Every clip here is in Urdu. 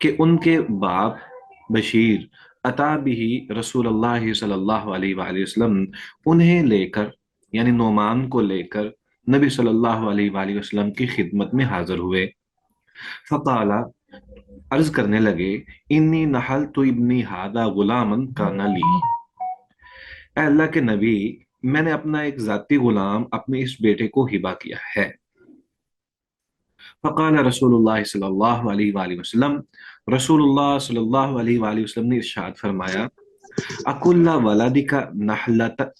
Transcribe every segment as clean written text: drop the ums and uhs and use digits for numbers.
کہ ان کے باپ بشیر عطا بھی رسول اللہ صلی اللہ علیہ وآلہ وسلم انہیں لے کر، یعنی نعمان کو لے کر نبی صلی اللہ علیہ وآلہ وسلم کی خدمت میں حاضر ہوئے۔ فقال، عرض کرنے لگے، انی نحلت ابنی ہذا غلاما کان لی، اے اللہ کے نبی، میں نے اپنا ایک ذاتی غلام اپنے اس بیٹے کو ہبہ کیا ہے۔ فقال رسول اللہ صلی اللہ علیہ وآلہ وسلم، رسول اللہ صلی اللہ علیہ وآلہ وسلم نے ارشاد فرمایا، اکل ولدک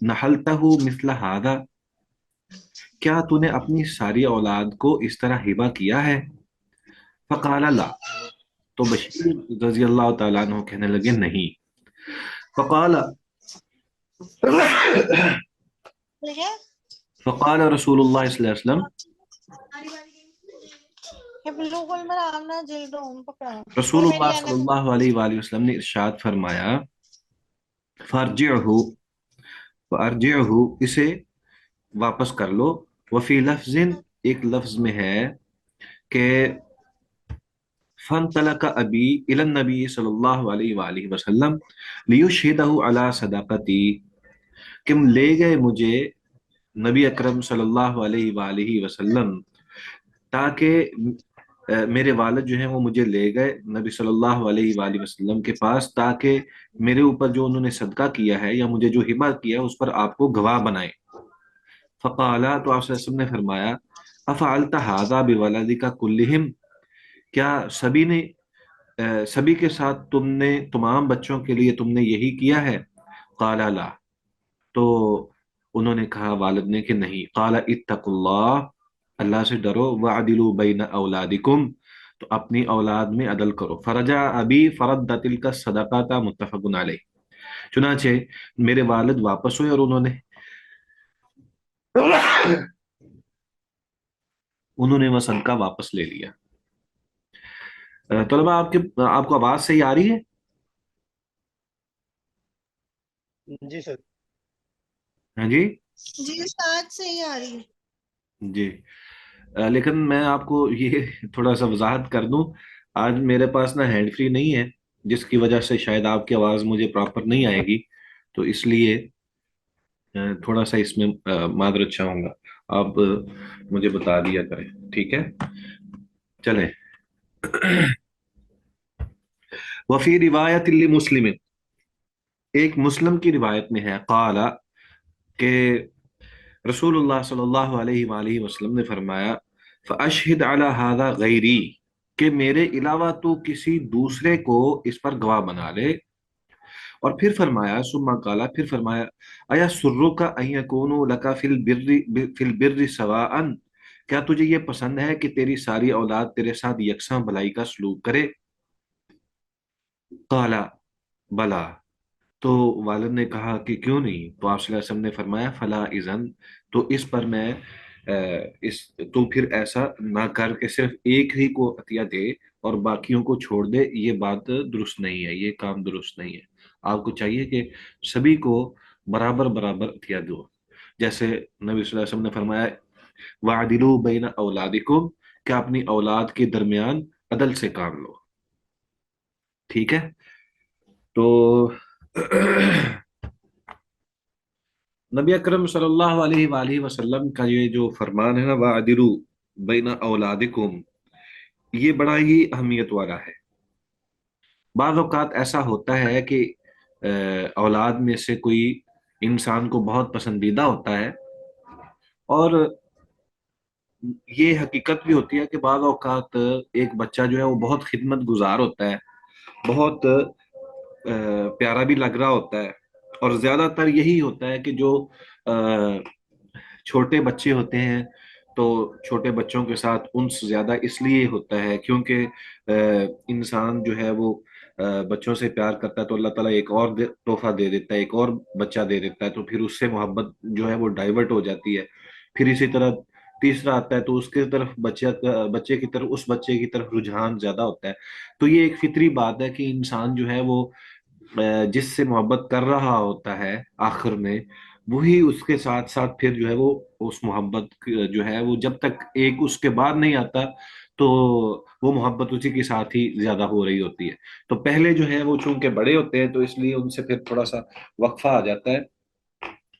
نحلتہ مثل ھذا، کیا تو نے اپنی ساری اولاد کو اس طرح ہبہ کیا ہے؟ فقال لا، تو بشیر رضی اللہ تعالیٰ عنہ کہنے لگے نہیں۔ فقال فقال رسول اللہ صلی اللہ علیہ وسلم، رسول اللہ صلی اللہ علیہ وآلہ وسلم نے ارشاد فرمایا، فارجعہ، فارجعہ، اسے واپس کر لو۔ وفی لفظ، ایک لفظ میں ہے کہ فانطلق ابی الی النبی صلی اللہ علیہ وآلہ وسلم لیشہدہ علی صداقتی، کہ لے گئے مجھے نبی اکرم صلی اللہ علیہ وآلہ وسلم تاکہ میرے والد جو ہیں وہ مجھے لے گئے نبی صلی اللہ علیہ وآلہ وسلم کے پاس تاکہ میرے اوپر جو انہوں نے صدقہ کیا ہے یا مجھے جو ہبہ کیا ہے اس پر آپ کو گواہ بنائیں۔ فقالا، تو آپ صلی اللہ علیہ وسلم نے فرمایا، افعلت ھذا بولدک کلہم، کیا سبھی نے سبھی کے ساتھ تم نے تمام بچوں کے لیے تم نے یہی کیا ہے؟ قال لا، تو انہوں نے کہا والد نے کہ نہیں۔ قال اتقوا اللہ، اللہ سے ڈرو، وعدلوا بین اولادکم، تو اپنی اولاد میں عدل کرو۔ فرجع ابی فرد تلک الصدقات، متفق علیہ، چنانچہ میرے والد واپس ہوئے اور انہوں نے وہ صدقہ واپس لے لیا۔ طلبہ، آپ کو آواز صحیح آ رہی ہے؟ جی سر۔ ہاں جی جی استاد صحیح آ رہی ہے۔ جی، لیکن میں آپ کو یہ تھوڑا سا وضاحت کر دوں، آج میرے پاس نا ہینڈ فری نہیں ہے، جس کی وجہ سے شاید آپ کی آواز مجھے پراپر نہیں آئے گی، تو اس لیے تھوڑا سا اس میں معذرت چاہوں گا، آپ مجھے بتا دیا کریں، ٹھیک ہے؟ چلیں، وفی روایت لمسلم، ایک مسلم کی روایت میں ہے، قال، کہ رسول اللہ صلی اللہ علیہ وآلہ وسلم نے فرمایا، فَأَشْهِدْ عَلَى هَذَا غَيْرِي، کہ میرے علاوہ تو کسی دوسرے کو اس پر گواہ بنا لے۔ اور پھر فرمایا، ثم قال، پھر فرمایا، أَيَسُرُّكَ أَن يَكُونُوا لَكَ فِي الْبِرِّ سَوَاءً، کیا تجھے یہ پسند ہے کہ تیری ساری اولاد تیرے ساتھ یکساں بھلائی کا سلوک کرے؟ قال بلا، تو والد نے کہا کہ کیوں نہیں؟ تو آپ صلی اللہ علیہ وسلم نے فرمایا، فلا اذن، تو اس پر میں تو پھر ایسا نہ کر کہ صرف ایک ہی کو عطیہ دے اور باقیوں کو چھوڑ دے، یہ بات درست نہیں ہے، یہ کام درست نہیں ہے۔ آپ کو چاہیے کہ سبھی کو برابر برابر عطیہ دو، جیسے نبی صلی اللہ علیہ وسلم نے فرمایا، وَعْدِلُوا بَيْنَ أَوْلَادِكُمْ، کہ اپنی اولاد کے درمیان عدل سے کام لو، ٹھیک ہے؟ تو نبی اکرم صلی اللہ علیہ وآلہ وسلم کا یہ جو فرمان ہے نا، وَعْدِلُوا بَيْنَ أَوْلَادِكُمْ، یہ بڑا ہی اہمیت والا ہے۔ بعض اوقات ایسا ہوتا ہے کہ اولاد میں سے کوئی انسان کو بہت پسندیدہ ہوتا ہے، اور یہ حقیقت بھی ہوتی ہے کہ بعض اوقات ایک بچہ جو ہے وہ بہت خدمت گزار ہوتا ہے، بہت پیارا بھی لگ رہا ہوتا ہے، اور زیادہ تر یہی ہوتا ہے کہ جو چھوٹے بچے ہوتے ہیں تو چھوٹے بچوں کے ساتھ انس زیادہ اس لیے ہوتا ہے کیونکہ انسان جو ہے وہ بچوں سے پیار کرتا ہے تو اللہ تعالیٰ ایک اور تحفہ دے دیتا ہے، ایک اور بچہ دے دیتا ہے، تو پھر اس سے محبت جو ہے وہ ڈائیورٹ ہو جاتی ہے۔ پھر اسی طرح تیسرا آتا ہے تو اس کی طرف بچے کی طرف، اس بچے کی طرف رجحان زیادہ ہوتا ہے۔ تو یہ ایک فطری بات ہے کہ انسان جو ہے وہ جس سے محبت کر رہا ہوتا ہے آخر میں وہی اس کے ساتھ ساتھ پھر جو ہے وہ اس محبت جو ہے وہ جب تک ایک اس کے بعد نہیں آتا تو وہ محبت اسی کے ساتھ ہی زیادہ ہو رہی ہوتی ہے. تو پہلے جو ہے وہ چونکہ بڑے ہوتے ہیں تو اس لیے ان سے پھر تھوڑا سا وقفہ آ جاتا ہے.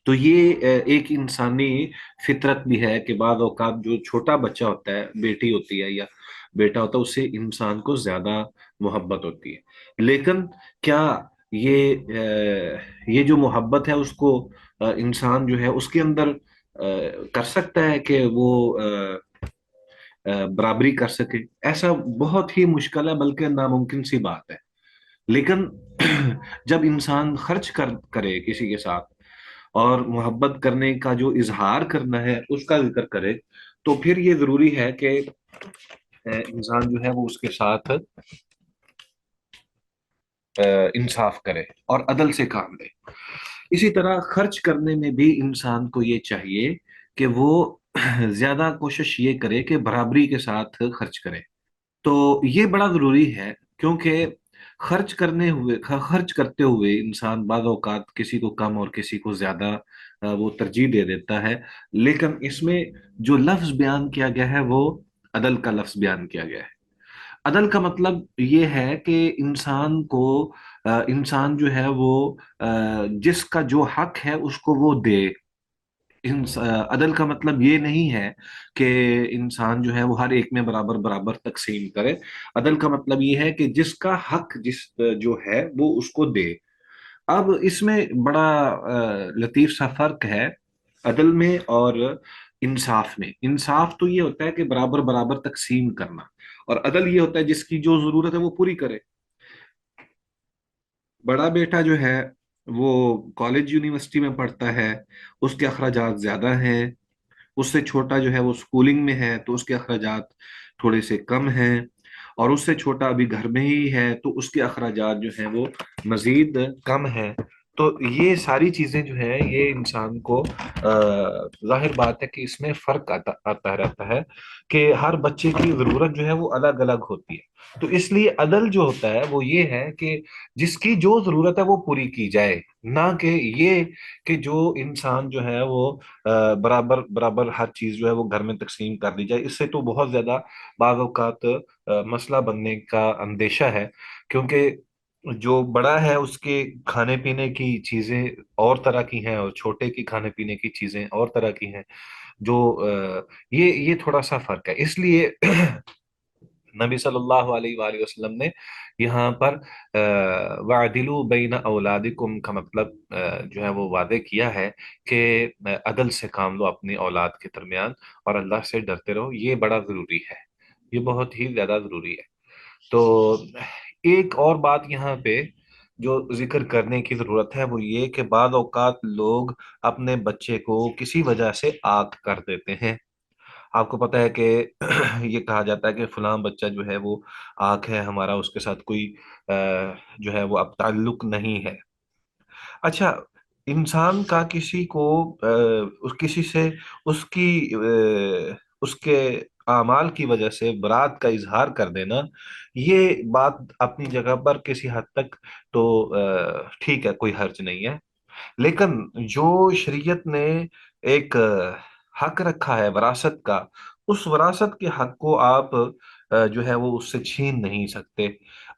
تو یہ ایک انسانی فطرت بھی ہے کہ بعض اوقات جو چھوٹا بچہ ہوتا ہے، بیٹی ہوتی ہے یا بیٹا ہوتا ہے، اس سے انسان کو زیادہ محبت ہوتی ہے. لیکن کیا یہ جو محبت ہے اس کو انسان جو ہے اس کے اندر کر سکتا ہے کہ وہ برابری کر سکے؟ ایسا بہت ہی مشکل ہے، بلکہ ناممکن سی بات ہے. لیکن جب انسان خرچ کرے کسی کے ساتھ اور محبت کرنے کا جو اظہار کرنا ہے اس کا ذکر کرے، تو پھر یہ ضروری ہے کہ انسان جو ہے وہ اس کے ساتھ انصاف کرے اور عدل سے کام لے. اسی طرح خرچ کرنے میں بھی انسان کو یہ چاہیے کہ وہ زیادہ کوشش یہ کرے کہ برابری کے ساتھ خرچ کرے. تو یہ بڑا ضروری ہے، کیونکہ خرچ کرتے ہوئے انسان بعض اوقات کسی کو کم اور کسی کو زیادہ وہ ترجیح دے دیتا ہے. لیکن اس میں جو لفظ بیان کیا گیا ہے وہ عدل کا لفظ بیان کیا گیا ہے. عدل کا مطلب یہ ہے کہ انسان جو ہے وہ جس کا جو حق ہے اس کو وہ دے. عدل کا مطلب یہ نہیں ہے کہ انسان جو ہے وہ ہر ایک میں برابر برابر تقسیم کرے. عدل کا مطلب یہ ہے کہ جس کا حق جو ہے وہ اس کو دے. اب اس میں بڑا لطیف سا فرق ہے عدل میں اور انصاف میں. انصاف تو یہ ہوتا ہے کہ برابر برابر تقسیم کرنا، اور عدل یہ ہوتا ہے جس کی جو ضرورت ہے وہ پوری کرے. بڑا بیٹا جو ہے وہ کالج یونیورسٹی میں پڑھتا ہے، اس کے اخراجات زیادہ ہیں. اس سے چھوٹا جو ہے وہ اسکولنگ میں ہے تو اس کے اخراجات تھوڑے سے کم ہیں. اور اس سے چھوٹا ابھی گھر میں ہی ہے تو اس کے اخراجات جو ہیں وہ مزید کم ہیں. تو یہ ساری چیزیں جو ہیں یہ انسان کو ظاہر بات ہے کہ اس میں فرق آتا رہتا ہے کہ ہر بچے کی ضرورت جو ہے وہ الگ الگ ہوتی ہے. تو اس لیے عدل جو ہوتا ہے وہ یہ ہے کہ جس کی جو ضرورت ہے وہ پوری کی جائے، نہ کہ یہ کہ جو انسان جو ہے وہ برابر برابر ہر چیز جو ہے وہ گھر میں تقسیم کر دی جائے. اس سے تو بہت زیادہ بعض اوقات مسئلہ بننے کا اندیشہ ہے، کیونکہ جو بڑا ہے اس کے کھانے پینے کی چیزیں اور طرح کی ہیں اور چھوٹے کی کھانے پینے کی چیزیں اور طرح کی ہیں. جو یہ تھوڑا سا فرق ہے. اس لیے نبی صلی اللہ علیہ وآلہ وسلم نے یہاں پر وَعْدِلُوا بَيْنَ أَوْلَادِكُمْ کا مطلب جو ہے وہ واضح کیا ہے کہ عدل سے کام لو اپنی اولاد کے درمیان اور اللہ سے ڈرتے رہو. یہ بڑا ضروری ہے، یہ بہت ہی زیادہ ضروری ہے. تو ایک اور بات یہاں پہ جو ذکر کرنے کی ضرورت ہے وہ یہ کہ بعض اوقات لوگ اپنے بچے کو کسی وجہ سے عاق کر دیتے ہیں. آپ کو پتہ ہے کہ یہ کہا جاتا ہے کہ فلاں بچہ جو ہے وہ آنکھ ہے ہمارا، اس کے ساتھ کوئی جو ہے وہ اب تعلق نہیں ہے. اچھا، انسان کا کسی کو کسی سے اس کی اس کے اعمال کی وجہ سے برات کا اظہار کر دینا، یہ بات اپنی جگہ پر کسی حد تک تو ٹھیک ہے، کوئی حرج نہیں ہے. لیکن جو شریعت نے ایک حق رکھا ہے وراثت کا، اس وراثت کے حق کو آپ جو ہے وہ اس سے چھین نہیں سکتے.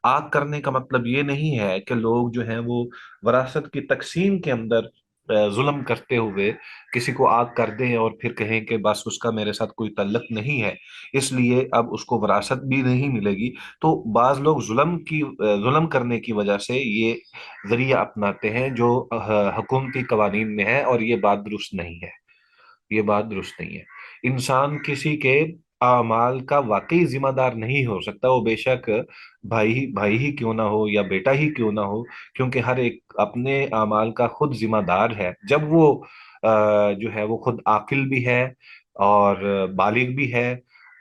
آگ کرنے کا مطلب یہ نہیں ہے کہ لوگ جو ہیں وہ وراثت کی تقسیم کے اندر ظلم کرتے ہوئے کسی کو آگ کر دیں اور پھر کہیں کہ بس اس کا میرے ساتھ کوئی تعلق نہیں ہے، اس لیے اب اس کو وراثت بھی نہیں ملے گی. تو بعض لوگ ظلم کرنے کی وجہ سے یہ ذریعہ اپناتے ہیں جو حکومتی قوانین میں ہے، اور یہ بات درست نہیں ہے. یہ بات درست نہیں ہے. انسان کسی کے اعمال کا واقعی ذمہ دار نہیں ہو سکتا، وہ بے شک بھائی ہی کیوں نہ ہو یا بیٹا ہی کیوں نہ ہو، کیونکہ ہر ایک اپنے اعمال کا خود ذمہ دار ہے. جب وہ جو ہے وہ خود عاقل بھی ہے اور بالغ بھی ہے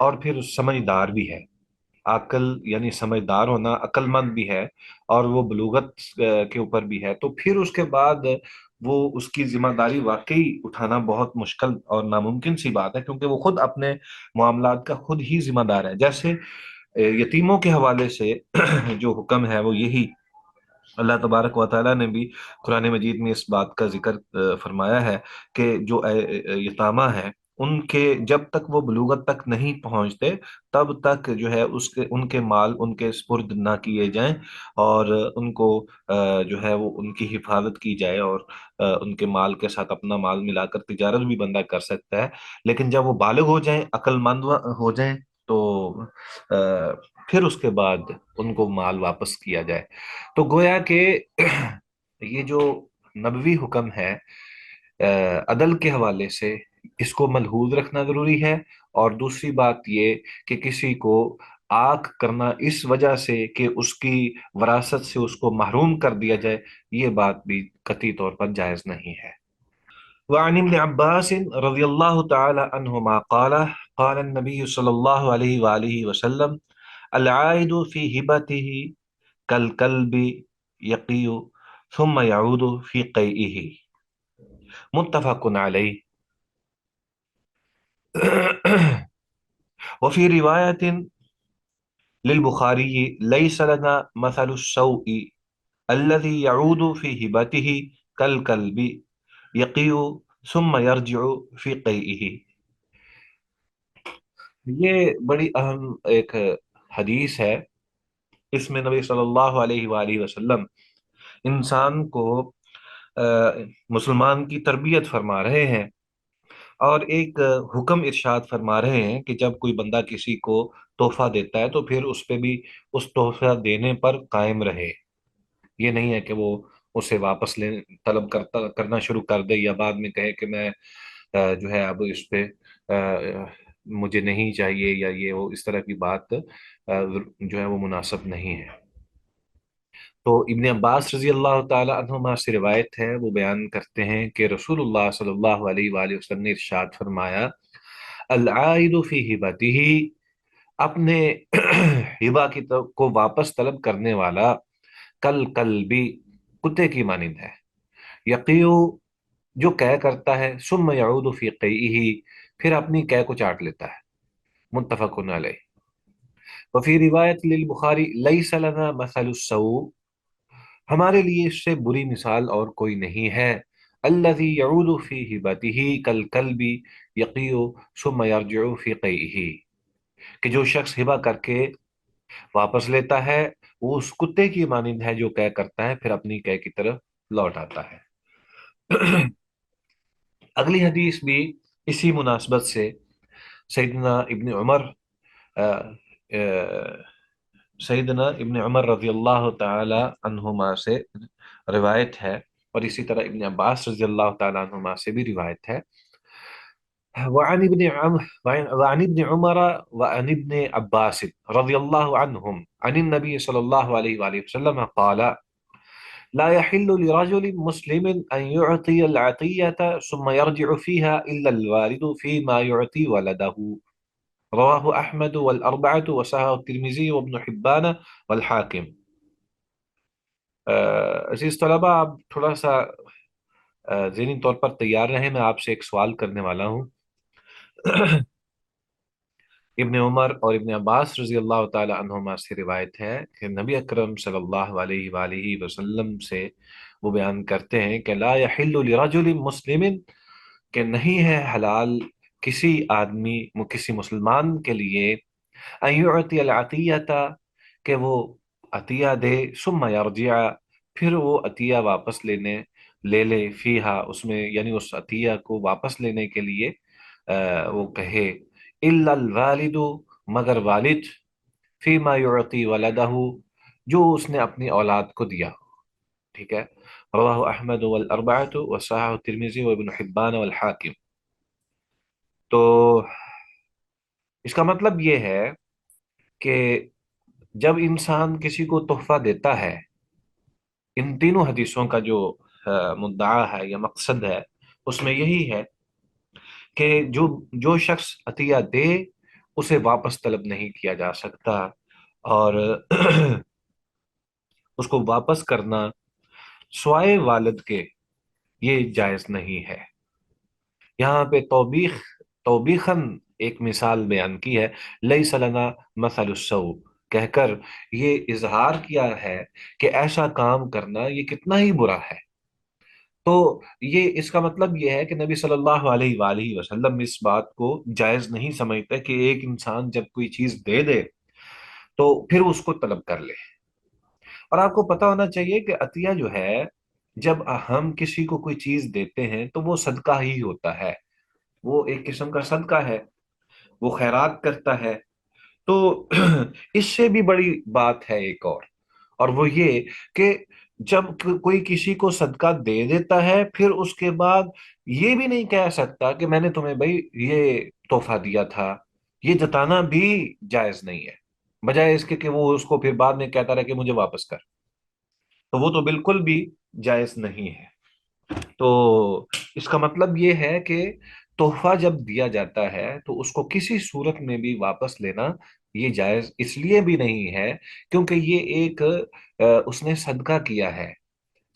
اور پھر سمجھدار بھی ہے. عقل یعنی سمجھدار ہونا، عقل مند بھی ہے اور وہ بلوغت کے اوپر بھی ہے، تو پھر اس کے بعد وہ اس کی ذمہ داری واقعی اٹھانا بہت مشکل اور ناممکن سی بات ہے، کیونکہ وہ خود اپنے معاملات کا خود ہی ذمہ دار ہے. جیسے یتیموں کے حوالے سے جو حکم ہے وہ یہی اللہ تبارک و تعالیٰ نے بھی قرآن مجید میں اس بات کا ذکر فرمایا ہے کہ جو یتامہ ہیں ان کے جب تک وہ بلوغت تک نہیں پہنچتے تب تک جو ہے ان کے مال ان کے سپرد نہ کیے جائیں، اور ان کو جو ہے وہ ان کی حفاظت کی جائے، اور ان کے مال کے ساتھ اپنا مال ملا کر تجارت بھی بندہ کر سکتا ہے۔ لیکن جب وہ بالغ ہو جائیں، عقل مند ہو جائیں، تو پھر اس کے بعد ان کو مال واپس کیا جائے۔ تو گویا کہ یہ جو نبوی حکم ہے عدل کے حوالے سے، اس کو ملحوظ رکھنا ضروری ہے۔ اور دوسری بات یہ کہ کسی کو آنکھ کرنا اس وجہ سے کہ اس کی وراثت سے اس کو محروم کر دیا جائے، یہ بات بھی قطعی طور پر جائز نہیں ہے۔ وعن ابن عباس رضی اللہ تعالی عنہما قال قال النبی صلی اللہ علیہ وآلہ وسلم العائد فی ہبته کالکلب یقی ثم يعود فی قیئه، متفق علیہ۔ وفي رواية للبخاري ليس لنا مثل السوء الذي يعود في هبته كالكلب يقيء ثم يرجع في قيئه۔ یہ بڑی اہم ایک حدیث ہے۔ اس میں نبی صلی اللہ علیہ وآلہ وسلم انسان کو مسلمان کی تربیت فرما رہے ہیں، اور ایک حکم ارشاد فرما رہے ہیں کہ جب کوئی بندہ کسی کو تحفہ دیتا ہے تو پھر اس پہ بھی اس تحفہ دینے پر قائم رہے۔ یہ نہیں ہے کہ وہ اسے واپس طلب کرنا شروع کر دے، یا بعد میں کہے کہ میں جو ہے اب اس پہ مجھے نہیں چاہیے، یا یہ وہ اس طرح کی بات جو ہے وہ مناسب نہیں ہے۔ تو ابن عباس رضی اللہ تعالی عنہما سے روایت ہے، وہ بیان کرتے ہیں کہ رسول اللہ صلی اللہ علیہ وآلہ وسلم نے ارشاد فرمایا العائد فی ہبتہ، اپنے ہبہ کو واپس طلب کرنے والا کل کلبی، کتے کی مانند ہے، یقیو، جو قے کرتا ہے، ثم یعود فی قیئہ، پھر اپنی قے کو چاٹ لیتا ہے، متفق علیہ۔ وفی روایت للبخاری لیس لنا مثل السوء، ہمارے لیے اس سے بری مثال اور کوئی نہیں ہے، الذی یعود فی ہبتہ کالکلب یقیء ثم یرجع فی قیئہ، کہ جو شخص ہبہ کر کے واپس لیتا ہے وہ اس کتے کی مانند ہے جو قے کرتا ہے پھر اپنی قے کی طرف لوٹ آتا ہے۔ اگلی حدیث بھی اسی مناسبت سے سیدنا ابن عمر سیدنا ابن عمر رضی اللہ تعالی عنہما سے روایت ہے، اور اسی طرح ابن عباس رضی اللہ تعالی عنہما سے بھی روایت ہے۔ وعن ابن عمر وعن ابن عباس رضی اللہ عنہم عن النبی صلی اللہ علیہ وآلہ وسلم قال لا يحل لرجل مسلم أن يعطي العطية ثم يرجع فيها إلا الوالد فيما يعطي ولده، رواه أحمد والأربعة وصححه الترمذي وابن حبان والحاکم۔ عزیز طلبہ، آپ تھوڑا سا ذہنی طور پر تیار رہیں، میں آپ سے ایک سوال کرنے والا ہوں۔ ابن عمر اور ابن عباس رضی اللہ تعالی عنہما سے روایت ہے کہ نبی اکرم صلی اللہ علیہ وآلہ وسلم سے وہ بیان کرتے ہیں کہ لا یحل لرجل مسلم، کہ نہیں ہے حلال کسی آدمی، کسی مسلمان کے لیے، ان یعطی العطیۃ، کہ وہ عطیہ دے، ثم یرجع، پھر وہ عطیہ واپس لے لے، فیہا، اس میں، یعنی اس عطیہ کو واپس لینے کے لیے وہ کہے، الا الوالد، مگر والد، فیما یعطی ولدہ، جو اس نے اپنی اولاد کو دیا، ٹھیک ہے۔ رواہ احمد والاربعۃ وصححہ الترمذی وابن حبان والحاکم۔ تو اس کا مطلب یہ ہے کہ جب انسان کسی کو تحفہ دیتا ہے، ان تینوں حدیثوں کا جو مدعا ہے یا مقصد ہے اس میں یہی ہے کہ جو شخص عطیہ دے اسے واپس طلب نہیں کیا جا سکتا، اور اس کو واپس کرنا سوائے والد کے یہ جائز نہیں ہے۔ یہاں پہ توبیخاً ایک مثال بیان کی ہے، لیس لنا مثل السوء، کہہ کر یہ اظہار کیا ہے کہ ایسا کام کرنا یہ کتنا ہی برا ہے۔ تو یہ اس کا مطلب یہ ہے کہ نبی صلی اللہ علیہ وآلہ وسلم اس بات کو جائز نہیں سمجھتے کہ ایک انسان جب کوئی چیز دے دے تو پھر اس کو طلب کر لے۔ اور آپ کو پتا ہونا چاہیے کہ عطیہ جو ہے، جب ہم کسی کو کوئی چیز دیتے ہیں تو وہ صدقہ ہی ہوتا ہے، وہ ایک قسم کا صدقہ ہے، وہ خیرات کرتا ہے۔ تو اس سے بھی بڑی بات ہے ایک اور وہ یہ کہ جب کوئی کسی کو صدقہ دے دیتا ہے پھر اس کے بعد یہ بھی نہیں کہہ سکتا کہ میں نے تمہیں بھائی یہ تحفہ دیا تھا، یہ جتانا بھی جائز نہیں ہے، بجائے اس کے کہ وہ اس کو پھر بعد میں کہتا رہے کہ مجھے واپس کر، تو وہ تو بالکل بھی جائز نہیں ہے۔ تو اس کا مطلب یہ ہے کہ تحفہ جب دیا جاتا ہے تو اس کو کسی صورت میں بھی واپس لینا یہ جائز اس لیے بھی نہیں ہے کیونکہ یہ ایک اس نے صدقہ کیا ہے،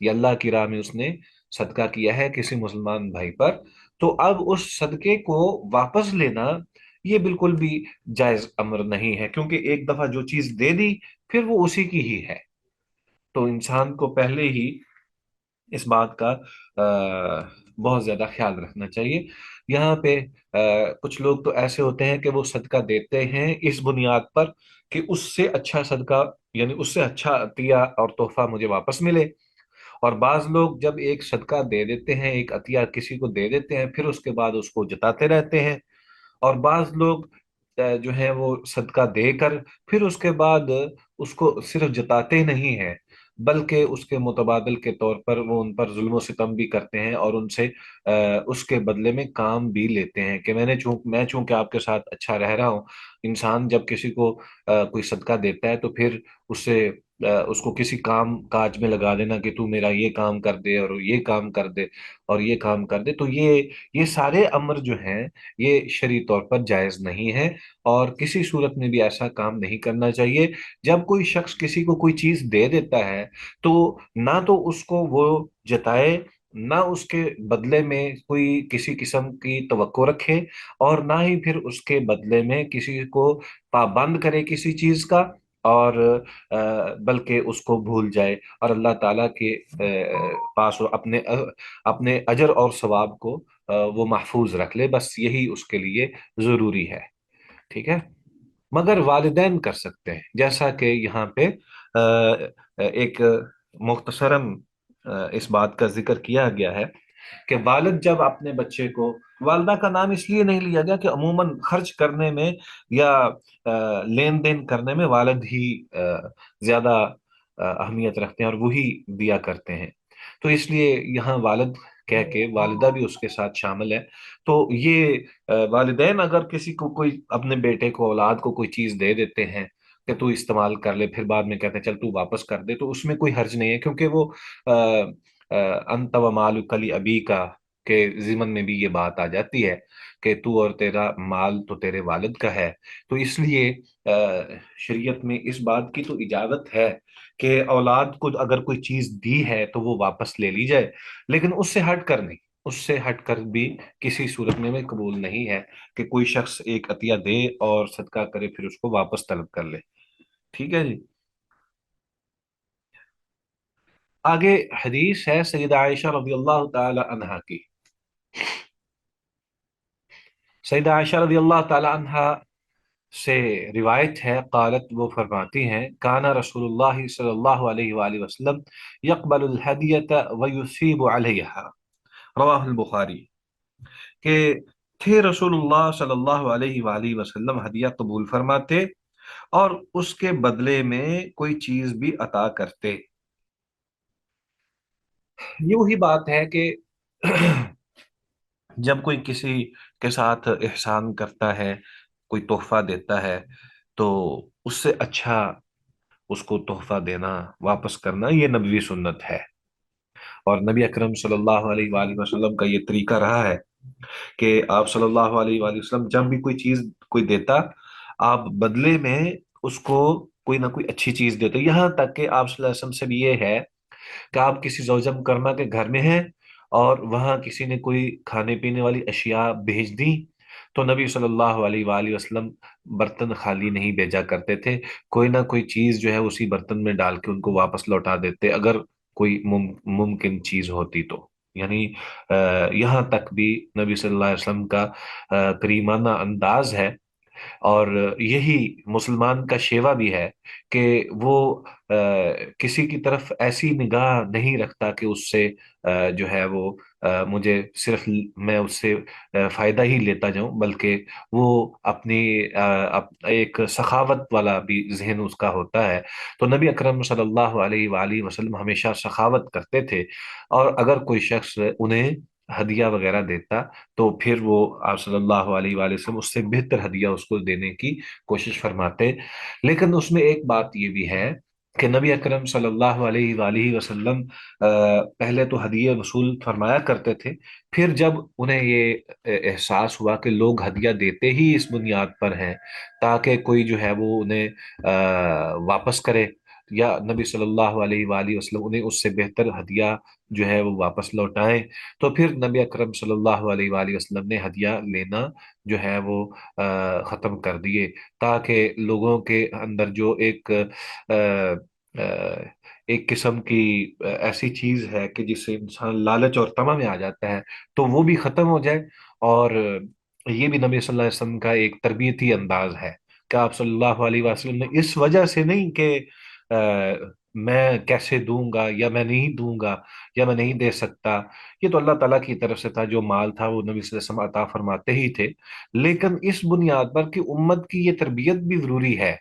یہ اللہ کی راہ میں اس نے صدقہ کیا ہے کسی مسلمان بھائی پر، تو اب اس صدقے کو واپس لینا یہ بالکل بھی جائز امر نہیں ہے، کیونکہ ایک دفعہ جو چیز دے دی پھر وہ اسی کی ہی ہے۔ تو انسان کو پہلے ہی اس بات کا بہت زیادہ خیال رکھنا چاہیے۔ یہاں پہ کچھ لوگ تو ایسے ہوتے ہیں کہ وہ صدقہ دیتے ہیں اس بنیاد پر کہ اس سے اچھا صدقہ، یعنی اس سے اچھا عطیہ اور تحفہ مجھے واپس ملے۔ اور بعض لوگ جب ایک صدقہ دے دیتے ہیں، ایک عطیہ کسی کو دے دیتے ہیں، پھر اس کے بعد اس کو جتاتے رہتے ہیں۔ اور بعض لوگ جو ہیں وہ صدقہ دے کر پھر اس کے بعد اس کو صرف جتاتے نہیں ہیں بلکہ اس کے متبادل کے طور پر وہ ان پر ظلم و ستم بھی کرتے ہیں اور ان سے اس کے بدلے میں کام بھی لیتے ہیں کہ میں چونکہ آپ کے ساتھ اچھا رہ رہا ہوں۔ انسان جب کسی کو کوئی صدقہ دیتا ہے تو پھر اس سے اس کو کسی کام کاج میں لگا دینا کہ تو میرا یہ کام کر دے اور یہ کام کر دے اور یہ کام کر دے، تو یہ سارے امر جو ہیں یہ شرعی طور پر جائز نہیں ہے، اور کسی صورت میں بھی ایسا کام نہیں کرنا چاہیے۔ جب کوئی شخص کسی کو کوئی چیز دے دیتا ہے تو نہ تو اس کو وہ جتائے، نہ اس کے بدلے میں کوئی کسی قسم کی توقع رکھے، اور نہ ہی پھر اس کے بدلے میں کسی کو پابند کرے کسی چیز کا، اور بلکہ اس کو بھول جائے اور اللہ تعالیٰ کے پاس وہ اپنے اجر اور ثواب کو وہ محفوظ رکھ لے، بس یہی اس کے لیے ضروری ہے۔ ٹھیک ہے، مگر والدین کر سکتے ہیں، جیسا کہ یہاں پہ ایک مختصراً اس بات کا ذکر کیا گیا ہے کہ والد جب اپنے بچے کو، والدہ کا نام اس لیے نہیں لیا گیا کہ عموماً خرچ کرنے میں یا لین دین کرنے میں والد ہی زیادہ اہمیت رکھتے ہیں اور وہی دیا کرتے ہیں، تو اس لیے یہاں والد کہہ کے والدہ بھی اس کے ساتھ شامل ہے۔ تو یہ والدین اگر کسی کو کوئی اپنے بیٹے کو، اولاد کو کوئی چیز دے دیتے ہیں کہ تو استعمال کر لے، پھر بعد میں کہتے ہیں چل تو واپس کر دے، تو اس میں کوئی حرج نہیں ہے، کیونکہ وہ انت و مال کلی ابی کا کے ضمن میں بھی یہ بات آ جاتی ہے کہ تو اور تیرا مال تو تیرے والد کا ہے۔ تو اس لیے شریعت میں اس بات کی تو اجازت ہے کہ اولاد کو اگر کوئی چیز دی ہے تو وہ واپس لے لی جائے، لیکن اس سے ہٹ کر نہیں، اس سے ہٹ کر بھی کسی صورت میں قبول نہیں ہے کہ کوئی شخص ایک عطیہ دے اور صدقہ کرے پھر اس کو واپس طلب کر لے۔ ٹھیک ہے جی، آگے حدیث ہے سیدہ عائشہ رضی اللہ تعالی عنہا کی۔ سیدہ عائشہ رضی اللہ تعالی عنہا سے روایت ہے، قالت، وہ فرماتی ہیں، کانا رسول اللہ صلی اللہ علیہ وآلہ وسلم یقبل الہدیت ویثیب علیہا، رواہ البخاری، کہ تھے رسول اللہ صلی اللہ علیہ وآلہ وسلم ہدیہ قبول فرماتے اور اس کے بدلے میں کوئی چیز بھی عطا کرتے۔ یہ وہی بات ہے کہ جب کوئی کسی کے ساتھ احسان کرتا ہے، کوئی تحفہ دیتا ہے، تو اس سے اچھا اس کو تحفہ دینا، واپس کرنا، یہ نبوی سنت ہے، اور نبی اکرم صلی اللہ علیہ وآلہ وسلم کا یہ طریقہ رہا ہے کہ آپ صلی اللہ علیہ وآلہ وسلم جب بھی کوئی چیز کوئی دیتا، آپ بدلے میں اس کو کوئی نہ کوئی اچھی چیز دیتے، یہاں تک کہ آپ صلی اللہ علیہ وسلم سے بھی یہ ہے کہ آپ کسی زوجہ مکرمہ کے گھر میں ہیں اور وہاں کسی نے کوئی کھانے پینے والی اشیاء بھیج دی، تو نبی صلی اللہ علیہ وآلہ وسلم برتن خالی نہیں بھیجا کرتے تھے، کوئی نہ کوئی چیز جو ہے اسی برتن میں ڈال کے ان کو واپس لوٹا دیتے، اگر کوئی ممکن چیز ہوتی تو۔ یعنی یہاں تک بھی نبی صلی اللہ علیہ وسلم کا کریمانہ انداز ہے، اور یہی مسلمان کا شیوا بھی ہے کہ وہ کسی کی طرف ایسی نگاہ نہیں رکھتا کہ اس سے جو ہے وہ مجھے صرف میں اس سے فائدہ ہی لیتا جاؤں، بلکہ وہ اپنی ایک سخاوت والا بھی ذہن اس کا ہوتا ہے۔ تو نبی اکرم صلی اللہ علیہ وآلہ وسلم ہمیشہ سخاوت کرتے تھے، اور اگر کوئی شخص انہیں ہدیہ وغیرہ دیتا تو پھر وہ آپ صلی اللہ علیہ وآلہ وسلم اس سے بہتر ہدیہ اس کو دینے کی کوشش فرماتے۔ لیکن اس میں ایک بات یہ بھی ہے کہ نبی اکرم صلی اللہ علیہ وآلہ وسلم پہلے تو ہدیے وصول فرمایا کرتے تھے، پھر جب انہیں یہ احساس ہوا کہ لوگ ہدیہ دیتے ہی اس بنیاد پر ہیں تاکہ کوئی جو ہے وہ انہیں واپس کرے، یا نبی صلی اللہ علیہ وآلہ وسلم انہیں اس سے بہتر ہدیہ جو ہے وہ واپس لوٹائیں، تو پھر نبی اکرم صلی اللہ علیہ وآلہ وسلم نے ہدیہ لینا جو ہے وہ ختم کر دیے، تاکہ لوگوں کے اندر جو ایک قسم کی ایسی چیز ہے کہ جس سے انسان لالچ اور طمع میں آ جاتا ہے، تو وہ بھی ختم ہو جائے۔ اور یہ بھی نبی صلی اللہ علیہ وسلم کا ایک تربیتی انداز ہے کہ آپ صلی اللہ علیہ وسلم نے اس وجہ سے نہیں کہ میں کیسے دوں گا یا میں نہیں دوں گا یا میں نہیں دے سکتا، یہ تو اللہ تعالیٰ کی طرف سے تھا، جو مال تھا وہ نبی صلی اللہ علیہ وسلم عطا فرماتے ہی تھے، لیکن اس بنیاد پر کہ امت کی یہ تربیت بھی ضروری ہے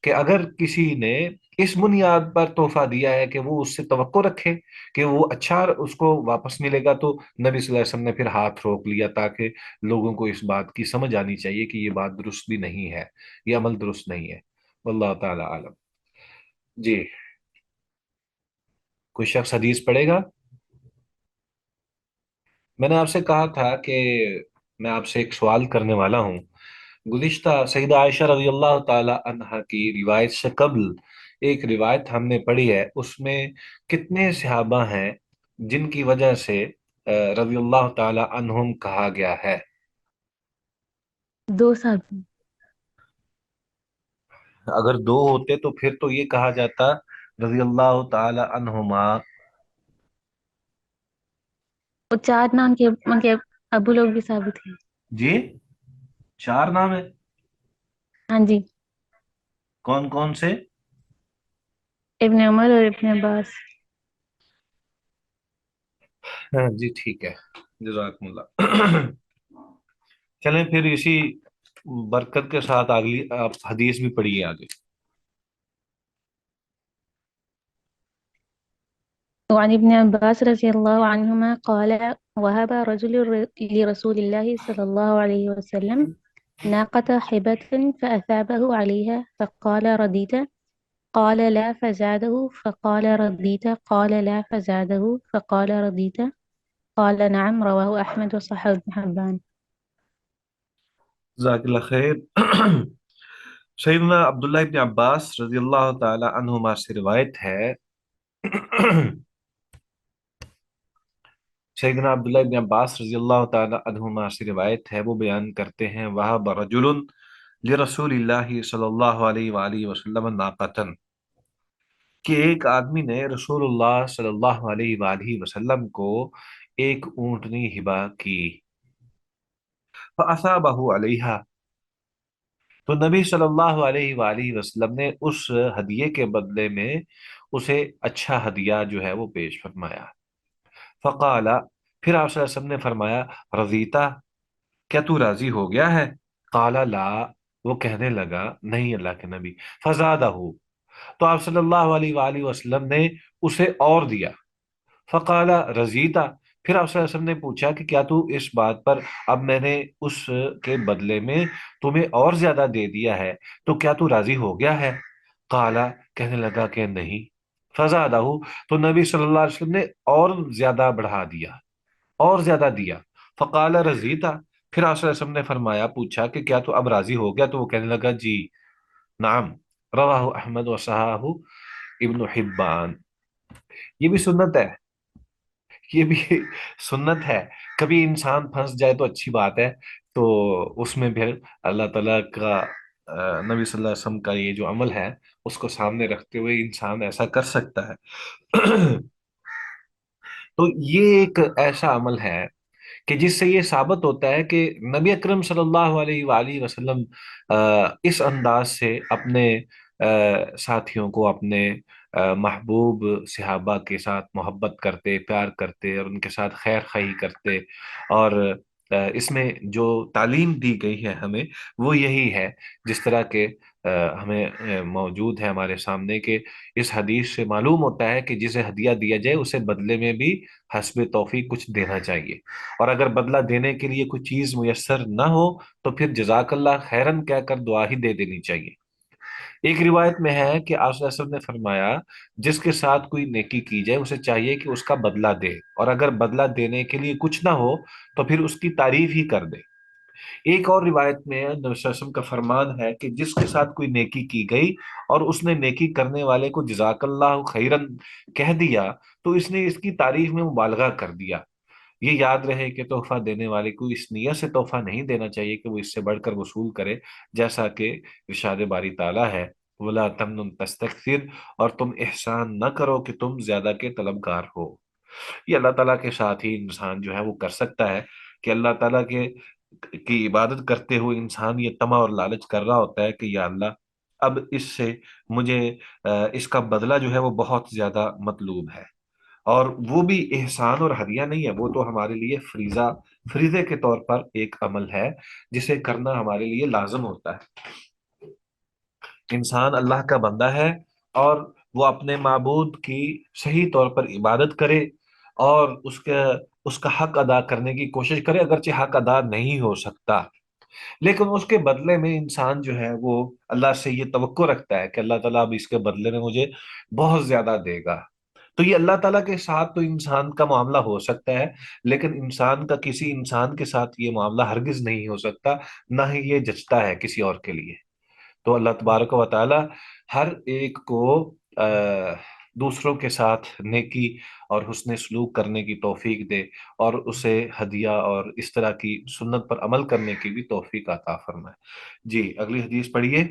کہ اگر کسی نے اس بنیاد پر تحفہ دیا ہے کہ وہ اس سے توقع رکھے کہ وہ اچھا اس کو واپس ملے گا، تو نبی صلی اللہ علیہ وسلم نے پھر ہاتھ روک لیا تاکہ لوگوں کو اس بات کی سمجھ آنی چاہیے کہ یہ بات درست بھی نہیں ہے، یہ عمل درست نہیں ہے۔ واللہ تعالی عالم۔ جی، کوئی شخص حدیث پڑھے گا؟ میں نے آپ سے کہا تھا کہ میں آپ سے ایک سوال کرنے والا ہوں۔ گزشتہ سیدہ عائشہ رضی اللہ تعالی عنہا کی روایت سے قبل ایک روایت ہم نے پڑھی ہے، اس میں کتنے صحابہ ہیں جن کی وجہ سے رضی اللہ تعالی عنہم کہا گیا ہے؟ 2 سال۔ اگر دو ہوتے تو پھر تو یہ کہا جاتا رضی اللہ تعالی عنہما۔ اور 4 نام کے ان کے ابو لوگ بھی ثابت ہیں۔ جی، 4 نام ہے؟ ہاں جی، کون کون سے؟ ابن عمر اور ابن عباس۔ ہاں جی، ٹھیک ہے، جزاکم اللہ۔ چلیں پھر اسی برکت کے ساتھ اگلی آپ حدیث بھی پڑھیے آگے۔ وعن ابن عباس رضي الله عنهما قال وهب رجل لرسول الله صلى الله عليه وسلم ناقة حبة فأثابه عليها فقال رديت قال لا فزاده فقال رديت قال لا فزاده فقال رديت قال نعم رواه أحمد وصححه ابن حبان۔ جزاک اللہ خیر۔ سیدنا عبداللہ ابن عباس رضی اللہ تعالی عنہما سے روایت ہے، سیدنا عبداللہ ابن عباس رضی اللہ تعالی عنہما سے روایت ہے، وہ بیان کرتے ہیں وہب رجل لرسول اللہ صلی اللہ علیہ وآلہ وسلم ناقتن، کہ ایک آدمی نے رسول اللہ صلی اللہ علیہ وآلہ وسلم کو ایک اونٹنی ہبا کی، فَأَثَابَهُ عَلَيْهَا، تو نبی صلی اللہ علیہ وآلہ وسلم نے اس ہدیے کے بدلے میں اسے اچھا ہدیہ جو ہے وہ پیش فرمایا۔ فقال، پھر آپ صلی اللہ علیہ وسلم نے فرمایا رضیتا، کیا تو راضی ہو گیا ہے؟ قال لا، وہ کہنے لگا نہیں اللہ کے نبی۔ فزادہ، تو آپ صلی اللہ علیہ وآلہ وسلم نے اسے اور دیا۔ فقال رضیتا، پھر آپ صلی اللہ علیہ وسلم نے پوچھا کہ کیا تو اس بات پر، اب میں نے اس کے بدلے میں تمہیں اور زیادہ دے دیا ہے تو کیا تو راضی ہو گیا ہے؟ قال، کہنے لگا کہ نہیں۔ فزادہ، تو نبی صلی اللہ علیہ وسلم نے اور زیادہ بڑھا دیا، اور زیادہ دیا۔ فقال رضیتا، پھر آپ صلی اللہ علیہ وسلم نے فرمایا، پوچھا کہ کیا تو اب راضی ہو گیا؟ تو وہ کہنے لگا جی نعم رواہ احمد وصححہ ابن حبان۔ یہ بھی سنت ہے، یہ بھی سنت ہے، کبھی انسان پھنس جائے تو اچھی بات ہے، تو اس میں پھر اللہ تعالیٰ کا نبی صلی اللہ علیہ وسلم کا یہ جو عمل ہے اس کو سامنے رکھتے ہوئے انسان ایسا کر سکتا ہے۔ تو یہ ایک ایسا عمل ہے کہ جس سے یہ ثابت ہوتا ہے کہ نبی اکرم صلی اللہ علیہ وآلہ وسلم اس انداز سے اپنے ساتھیوں کو، اپنے محبوب صحابہ کے ساتھ محبت کرتے، پیار کرتے اور ان کے ساتھ خیر خواہی کرتے، اور اس میں جو تعلیم دی گئی ہے ہمیں وہ یہی ہے، جس طرح کہ ہمیں موجود ہے ہمارے سامنے، کہ اس حدیث سے معلوم ہوتا ہے کہ جسے ہدیہ دیا جائے اسے بدلے میں بھی حسب توفیق کچھ دینا چاہیے، اور اگر بدلہ دینے کے لیے کوئی چیز میسر نہ ہو تو پھر جزاک اللہ خیرن کہہ کر دعا ہی دے دینی چاہیے۔ ایک روایت میں ہے کہ آپ صلی اللہ علیہ وسلم نے فرمایا جس کے ساتھ کوئی نیکی کی جائے اسے چاہیے کہ اس کا بدلہ دے، اور اگر بدلہ دینے کے لیے کچھ نہ ہو تو پھر اس کی تعریف ہی کر دے۔ ایک اور روایت میں نبی صلی اللہ علیہ وسلم کا فرمان ہے کہ جس کے ساتھ کوئی نیکی کی گئی اور اس نے نیکی کرنے والے کو جزاک اللہ خیرن کہہ دیا تو اس نے اس کی تعریف میں مبالغہ کر دیا۔ یہ یاد رہے کہ تحفہ دینے والے کو اس نیت سے تحفہ نہیں دینا چاہیے کہ وہ اس سے بڑھ کر وصول کرے، جیسا کہ ارشاد باری تعالیٰ ہے وَلَا تَمْنُنْ تَسْتَكْثِرْ، اور تم احسان نہ کرو کہ تم زیادہ کے طلبگار ہو۔ یہ اللہ تعالیٰ کے ساتھ ہی انسان جو ہے وہ کر سکتا ہے کہ اللہ تعالیٰ کے کی عبادت کرتے ہوئے انسان یہ طمع اور لالچ کر رہا ہوتا ہے کہ یا اللہ اب اس سے مجھے اس کا بدلہ جو ہے وہ بہت زیادہ مطلوب ہے، اور وہ بھی احسان اور ہدیہ نہیں ہے، وہ تو ہمارے لیے فریضے کے طور پر ایک عمل ہے جسے کرنا ہمارے لیے لازم ہوتا ہے۔ انسان اللہ کا بندہ ہے اور وہ اپنے معبود کی صحیح طور پر عبادت کرے اور اس کا حق ادا کرنے کی کوشش کرے، اگرچہ حق ادا نہیں ہو سکتا، لیکن اس کے بدلے میں انسان جو ہے وہ اللہ سے یہ توقع رکھتا ہے کہ اللہ تعالیٰ اب اس کے بدلے میں مجھے بہت زیادہ دے گا۔ تو یہ اللہ تعالیٰ کے ساتھ تو انسان کا معاملہ ہو سکتا ہے، لیکن انسان کا کسی انسان کے ساتھ یہ معاملہ ہرگز نہیں ہو سکتا، نہ ہی یہ جچتا ہے کسی اور کے لیے۔ تو اللہ تبارک و تعالی ہر ایک کو دوسروں کے ساتھ نیکی اور حسن سلوک کرنے کی توفیق دے، اور اسے ہدیہ اور اس طرح کی سنت پر عمل کرنے کی بھی توفیق عطا فرمائے۔ جی اگلی حدیث پڑھیے۔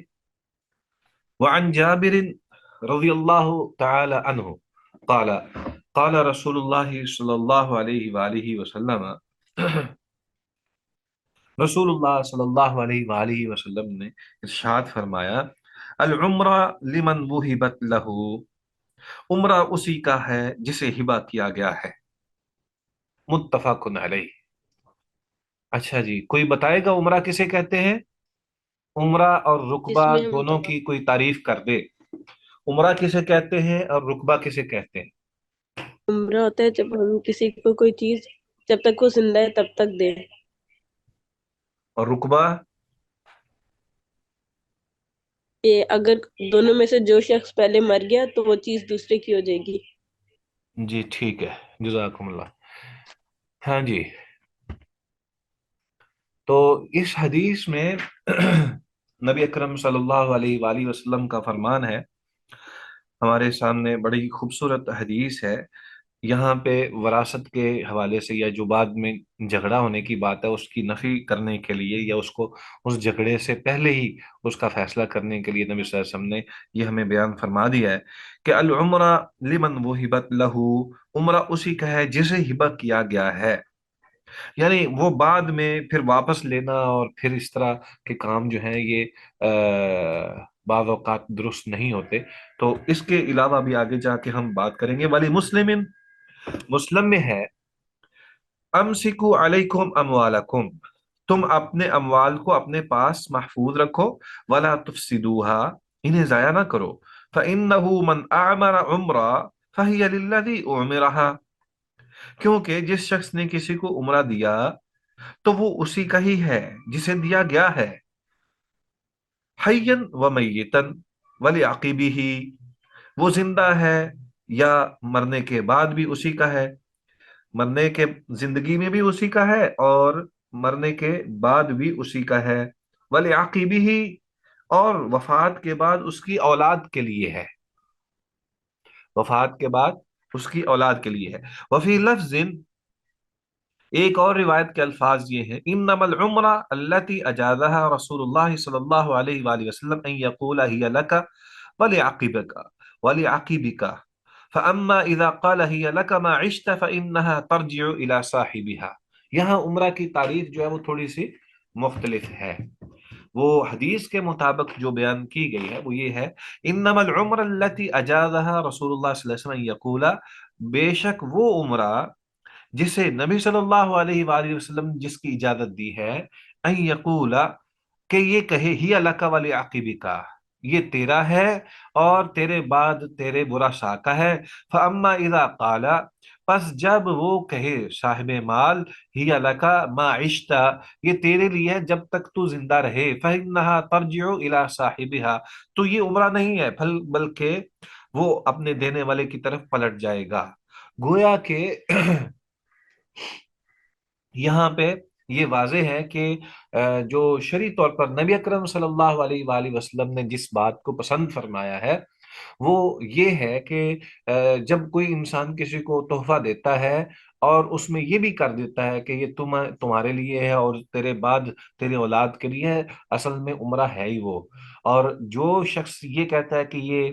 وعن جابر رضی اللہ تعالی عنہ قال قال رسول اللہ صلی اللہ علیہ وآلہ وسلم، رسول اللہ صلی اللہ علیہ وآلہ وسلم نے ارشاد فرمایا العمرہ لمن وہبت لہ، عمرہ اسی کا ہے جسے ہبہ کیا گیا ہے، متفق علیہ۔ اچھا جی، کوئی بتائے گا عمرہ کسے کہتے ہیں؟ عمرہ اور رقبہ اس میں دونوں کی کوئی تعریف کر دے۔ عمرہ کسے کہتے ہیں اور رقبہ کسے کہتے ہیں؟ عمرہ ہوتا ہے جب ہم کسی کو کوئی چیز جب تک وہ زندہ ہے تب تک دیں، اور رقبہ؟ کہ اگر دونوں میں سے جو شخص پہلے مر گیا تو وہ چیز دوسرے کی ہو جائے گی۔ جی ٹھیک ہے، جزاکم اللہ۔ ہاں جی، تو اس حدیث میں نبی اکرم صلی اللہ علیہ وآلہ وسلم کا فرمان ہے ہمارے سامنے، بڑی خوبصورت حدیث ہے۔ یہاں پہ وراثت کے حوالے سے یا جو بعد میں جھگڑا ہونے کی بات ہے اس کی نفی کرنے کے لیے، یا اس کو اس جھگڑے سے پہلے ہی اس کا فیصلہ کرنے کے لیے نبی صلی اللہ علیہ وسلم نے یہ ہمیں بیان فرما دیا ہے کہ العمرہ لمن وہبت لہ، عمرہ اسی کا ہے جسے ہبہ کیا گیا ہے، یعنی وہ بعد میں پھر واپس لینا اور پھر اس طرح کے کام جو ہیں یہ بعض اوقات درست نہیں ہوتے۔ تو اس کے علاوہ بھی آگے جا کے ہم بات کریں گے۔ ولی مسلم میں ہے امسکو علیکم اموالکم، تم اپنے اموال کو اپنے پاس محفوظ رکھو، ولا تفسدوها، انہیں ضائع نہ کرو، فإنه من اعمر عمرہ فہی للذی اعمرها، کیونکہ جس شخص نے کسی کو عمرہ دیا تو وہ اسی کا ہی ہے جسے دیا گیا ہے، حیا و میتا ولعقبہ، وہ زندہ ہے یا مرنے کے بعد بھی اسی کا ہے، مرنے کے زندگی میں بھی اسی کا ہے اور مرنے کے بعد بھی اسی کا ہے، ولعقبہ، اور وفات کے بعد اس کی اولاد کے لیے ہے، وفات کے بعد اس کی اولاد کے لیے ہے۔ وفی لفظ، ایک اور روایت کے الفاظ یہ ہیں انما العمرہ التي اجازها رسول اللہ صلی اللہ علیہ وآلہ وسلم ان یقول هي لك ولعقبك فَأَمَّا إِذَا قَالَ هِيَ لَكَ مَا عِشْتَ فَإِنَّهَا تَرْجِعُ إِلَى صَاحِبِهَا۔ یہاں عمرہ کی تعریف جو ہے وہ تھوڑی سی مختلف ہے۔ وہ حدیث کے مطابق جو بیان کی گئی ہے وہ یہ ہے، انما العمر التي اجازها رسول اللہ صلی اللہ علیہ وسلم یقول، بے شک وہ عمرہ جسے نبی صلی اللہ علیہ وآلہ وسلم جس کی اجازت دی ہے، ان یقول، کہ یہ کہے، ہی لک ولعقبک، یہ تیرا ہے اور تیرے بعد تیرے برا کا ہے۔ فاما اذا قال، پس جب وہ کہے صاحب مال، ہی لک ما عشت، یہ تیرے لیے ہے جب تک تو زندہ رہے، فانها ترجع الى صاحبها، تو یہ عمرہ نہیں ہے بلکہ وہ اپنے دینے والے کی طرف پلٹ جائے گا۔ گویا کہ یہاں پہ یہ واضح ہے کہ جو شرعی طور پر نبی اکرم صلی اللہ علیہ وآلہ وسلم نے جس بات کو پسند فرمایا ہے وہ یہ ہے کہ جب کوئی انسان کسی کو تحفہ دیتا ہے اور اس میں یہ بھی کر دیتا ہے کہ یہ تمہارے لیے ہے اور تیرے بعد تیرے اولاد کے لیے ہے، اصل میں عمرہ ہے ہی وہ۔ اور جو شخص یہ کہتا ہے کہ یہ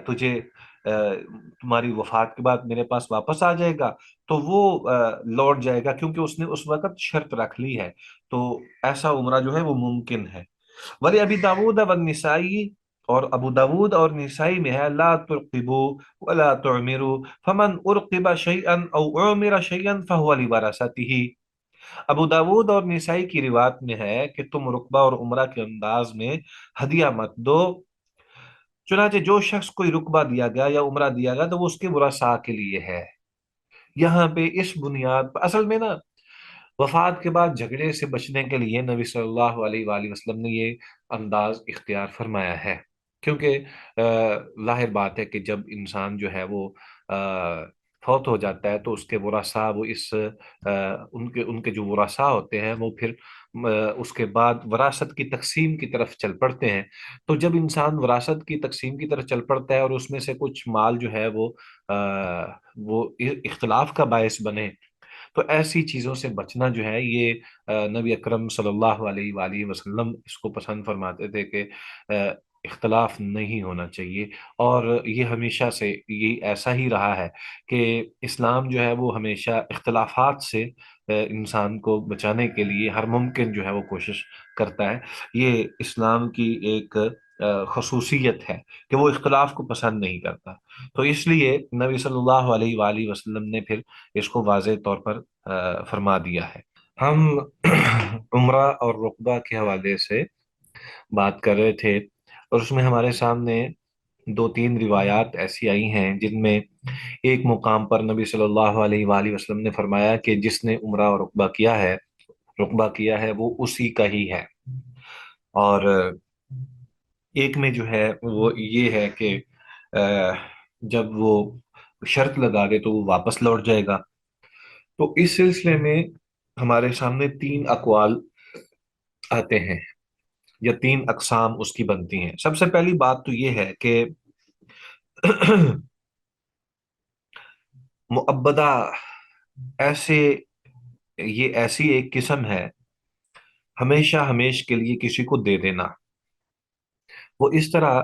تجھے تمہاری وفات کے بعد میرے پاس واپس آ جائے گا، تو وہ لوٹ جائے گا، کیونکہ اس نے اس وقت شرط رکھ لی ہے، تو ایسا عمرہ جو ہے وہ ممکن ہے۔ ولی ابی داود والنسائی، اور ابو داود اور نسائی میں ہے، لا ترقبوا ولا تعمروا فمن ارقب شیئا او عمر شیئا فهو لورثته۔ ابو داود اور نسائی کی روایت میں ہے کہ تم رقبہ اور عمرہ کے انداز میں ہدیہ مت دو، چنانچہ جو شخص کوئی رقبہ دیا گیا یا عمرہ دیا گیا تو وہ اس کے ورثاء کے لیے ہے۔ یہاں پہ اس بنیاد پر اصل میں نا وفات کے بعد جھگڑے سے بچنے کے لیے نبی صلی اللہ علیہ وآلہ وسلم نے یہ انداز اختیار فرمایا ہے، کیونکہ ظاہر بات ہے کہ جب انسان جو ہے وہ فوت ہو جاتا ہے تو اس کے ورثاء وہ ان کے جو ورثاء ہوتے ہیں وہ پھر اس کے بعد وراثت کی تقسیم کی طرف چل پڑتے ہیں۔ تو جب انسان وراثت کی تقسیم کی طرف چل پڑتا ہے اور اس میں سے کچھ مال جو ہے وہ اختلاف کا باعث بنے، تو ایسی چیزوں سے بچنا جو ہے یہ نبی اکرم صلی اللہ علیہ وآلہ وسلم اس کو پسند فرماتے تھے کہ اختلاف نہیں ہونا چاہیے، اور یہ ہمیشہ سے یہ ایسا ہی رہا ہے کہ اسلام جو ہے وہ ہمیشہ اختلافات سے انسان کو بچانے کے لیے ہر ممکن جو ہے وہ کوشش کرتا ہے۔ یہ اسلام کی ایک خصوصیت ہے کہ وہ اختلاف کو پسند نہیں کرتا، تو اس لیے نبی صلی اللہ علیہ وآلہ وسلم نے پھر اس کو واضح طور پر فرما دیا ہے۔ ہم عمرہ اور رقبہ کے حوالے سے بات کر رہے تھے، اور اس میں ہمارے سامنے دو تین روایات ایسی آئی ہیں جن میں ایک مقام پر نبی صلی اللہ علیہ وآلہ وسلم نے فرمایا کہ جس نے عمرہ اور رقبہ کیا ہے وہ اسی کا ہی ہے، اور ایک میں جو ہے وہ یہ ہے کہ جب وہ شرط لگا دے تو وہ واپس لوٹ جائے گا۔ تو اس سلسلے میں ہمارے سامنے تین اقوال آتے ہیں یا تین اقسام اس کی بنتی ہیں۔ سب سے پہلی بات تو یہ ہے کہ معبدہ یہ ایسی ایک قسم ہے ہمیشہ ہمیش کے لیے کسی کو دے دینا۔ وہ اس طرح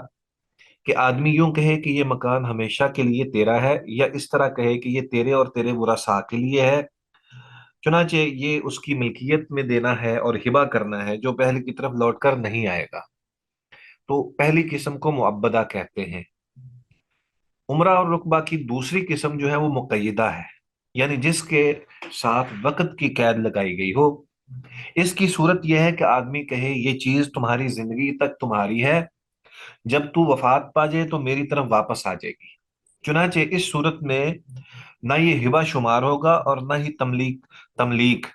کہ آدمی یوں کہے کہ یہ مکان ہمیشہ کے لیے تیرا ہے، یا اس طرح کہے کہ یہ تیرے اور تیرے ورثاء کے لیے ہے، چنانچہ یہ اس کی ملکیت میں دینا ہے اور ہبہ کرنا ہے جو پہلے کی طرف لوٹ کر نہیں آئے گا۔ تو پہلی قسم کو معبدہ کہتے ہیں۔ عمرہ اور رقبہ کی دوسری قسم جو ہے وہ مقیدہ ہے، یعنی جس کے ساتھ وقت کی قید لگائی گئی ہو۔ اس کی صورت یہ ہے کہ آدمی کہے یہ چیز تمہاری زندگی تک تمہاری ہے، جب تو وفات پا جائے تو میری طرف واپس آ جائے گی۔ چنانچہ اس صورت میں نہ یہ ہبہ شمار ہوگا اور نہ ہی تملیک،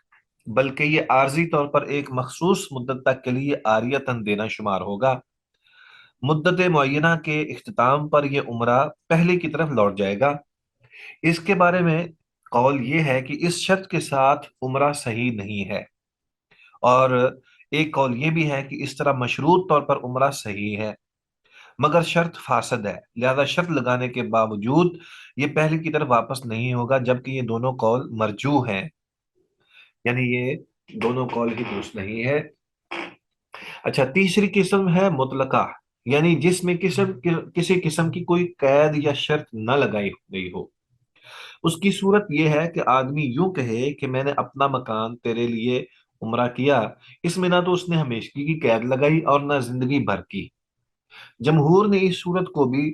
بلکہ یہ عارضی طور پر ایک مخصوص مدت تک کے لیے عاریتاً دینا شمار ہوگا۔ مدت معینہ کے اختتام پر یہ عمرہ پہلے کی طرف لوٹ جائے گا۔ اس کے بارے میں قول یہ ہے کہ اس شرط کے ساتھ عمرہ صحیح نہیں ہے، اور ایک قول یہ بھی ہے کہ اس طرح مشروط طور پر عمرہ صحیح ہے مگر شرط فاسد ہے، لہذا شرط لگانے کے باوجود یہ پہلے کی طرف واپس نہیں ہوگا، جبکہ یہ دونوں قول مرجوح ہیں، یعنی یہ دونوں قول ہی درست نہیں ہے۔ اچھا، تیسری قسم ہے مطلقہ، یعنی جس میں کسی قسم کی کوئی قید یا شرط نہ لگائی گئی ہو۔ اس کی صورت یہ ہے کہ آدمی یوں کہے کہ میں نے اپنا مکان تیرے لیے عمرہ کیا، اس میں نہ تو اس نے ہمیشگی کی قید لگائی اور نہ زندگی بھر کی۔ جمہور نے اس صورت کو بھی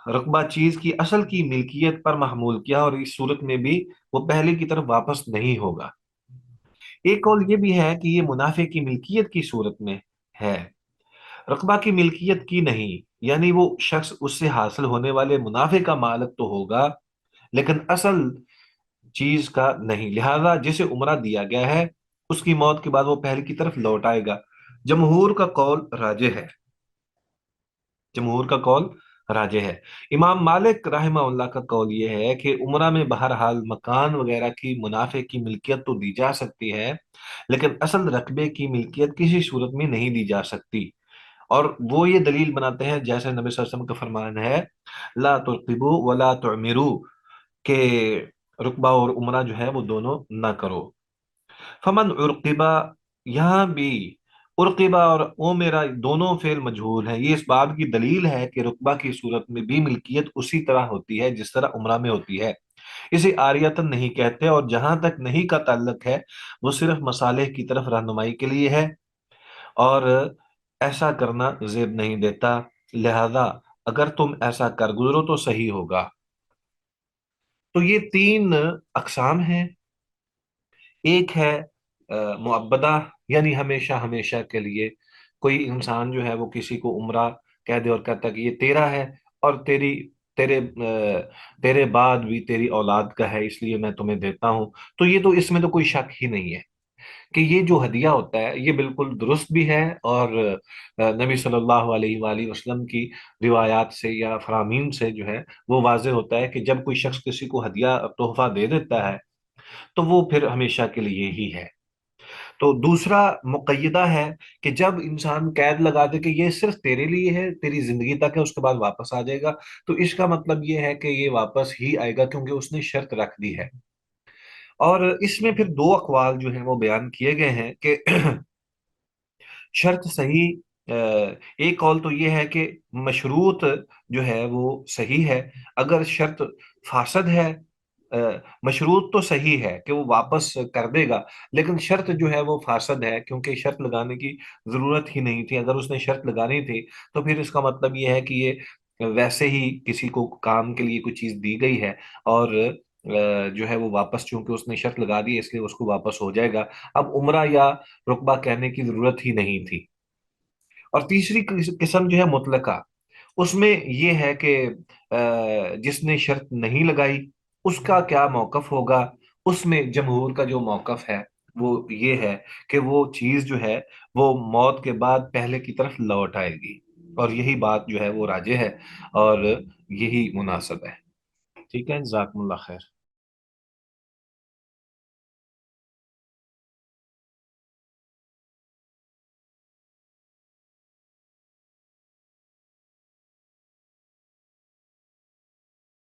رقبہ چیز کی اصل کی ملکیت پر محمول کیا، اور اس صورت میں بھی وہ پہلے کی طرف واپس نہیں ہوگا۔ ایک قول یہ بھی ہے کہ یہ منافع کی ملکیت کی صورت میں ہے، رقبہ کی ملکیت کی نہیں، یعنی وہ شخص اس سے حاصل ہونے والے منافع کا مالک تو ہوگا لیکن اصل چیز کا نہیں، لہذا جسے عمرہ دیا گیا ہے اس کی موت کے بعد وہ پہلے کی طرف لوٹ آئے گا۔ جمہور کا قول راجح ہے، جمہور کا قول راجح ہے۔ امام مالک رحمہ اللہ کا قول یہ ہے کہ عمرہ میں بہرحال مکان وغیرہ کی منافع کی ملکیت تو دی جا سکتی ہے لیکن اصل رقبے کی ملکیت کسی صورت میں نہیں دی جا سکتی، اور وہ یہ دلیل بناتے ہیں جیسے نبی صلی اللہ علیہ وسلم کا فرمان ہے لا ترقبوا ولا تعمروا، کہ رقبہ اور عمرہ جو ہے وہ دونوں نہ کرو۔ فمن عرقبہ، یہاں بھی عرقبہ اور عمرہ دونوں فعل مجہول ہیں، یہ اس بات کی دلیل ہے کہ رقبہ کی صورت میں بھی ملکیت اسی طرح ہوتی ہے جس طرح عمرہ میں ہوتی ہے، اسے عاریتن نہیں کہتے، اور جہاں تک نہیں کا تعلق ہے وہ صرف مصالح کی طرف رہنمائی کے لیے ہے اور ایسا کرنا زیب نہیں دیتا، لہذا اگر تم ایسا کر گزرو تو صحیح ہوگا۔ تو یہ تین اقسام ہیں، ایک ہے معبدہ، یعنی ہمیشہ ہمیشہ کے لیے کوئی انسان جو ہے وہ کسی کو عمرہ کہہ دے اور کہتا ہے کہ یہ تیرا ہے اور تیرے بعد بھی تیری اولاد کا ہے اس لیے میں تمہیں دیتا ہوں، تو یہ تو اس میں تو کوئی شک ہی نہیں ہے کہ یہ جو ہدیہ ہوتا ہے یہ بالکل درست بھی ہے، اور نبی صلی اللہ علیہ وآلہ وسلم کی روایات سے یا فرامین سے جو ہے وہ واضح ہوتا ہے کہ جب کوئی شخص کسی کو ہدیہ تحفہ دے دیتا ہے تو وہ پھر ہمیشہ کے لیے ہی ہے۔ تو دوسرا مقیدہ ہے کہ جب انسان قید لگا دے کہ یہ صرف تیرے لیے ہے، تیری زندگی تک ہے، اس کے بعد واپس آ جائے گا، تو اس کا مطلب یہ ہے کہ یہ واپس ہی آئے گا کیونکہ اس نے شرط رکھ دی ہے۔ اور اس میں پھر دو اقوال جو ہیں وہ بیان کیے گئے ہیں کہ شرط صحیح، ایک قول تو یہ ہے کہ مشروط جو ہے وہ صحیح ہے، اگر شرط فاسد ہے، مشروط تو صحیح ہے کہ وہ واپس کر دے گا لیکن شرط جو ہے وہ فاسد ہے کیونکہ شرط لگانے کی ضرورت ہی نہیں تھی، اگر اس نے شرط لگانی تھی تو پھر اس کا مطلب یہ ہے کہ یہ ویسے ہی کسی کو کام کے لیے کوئی چیز دی گئی ہے اور جو ہے وہ واپس چونکہ اس نے شرط لگا دی اس لیے اس کو واپس ہو جائے گا، اب عمرہ یا رقبہ کہنے کی ضرورت ہی نہیں تھی۔ اور تیسری قسم جو ہے مطلقہ، اس میں یہ ہے کہ جس نے شرط نہیں لگائی اس کا کیا موقف ہوگا، اس میں جمہور کا جو موقف ہے وہ یہ ہے کہ وہ چیز جو ہے وہ موت کے بعد پہلے کی طرف لوٹ آئے گی، اور یہی بات جو ہے وہ راجح ہے اور یہی مناسب ہے۔ ٹھیک ہے، جزاکم اللہ خیر۔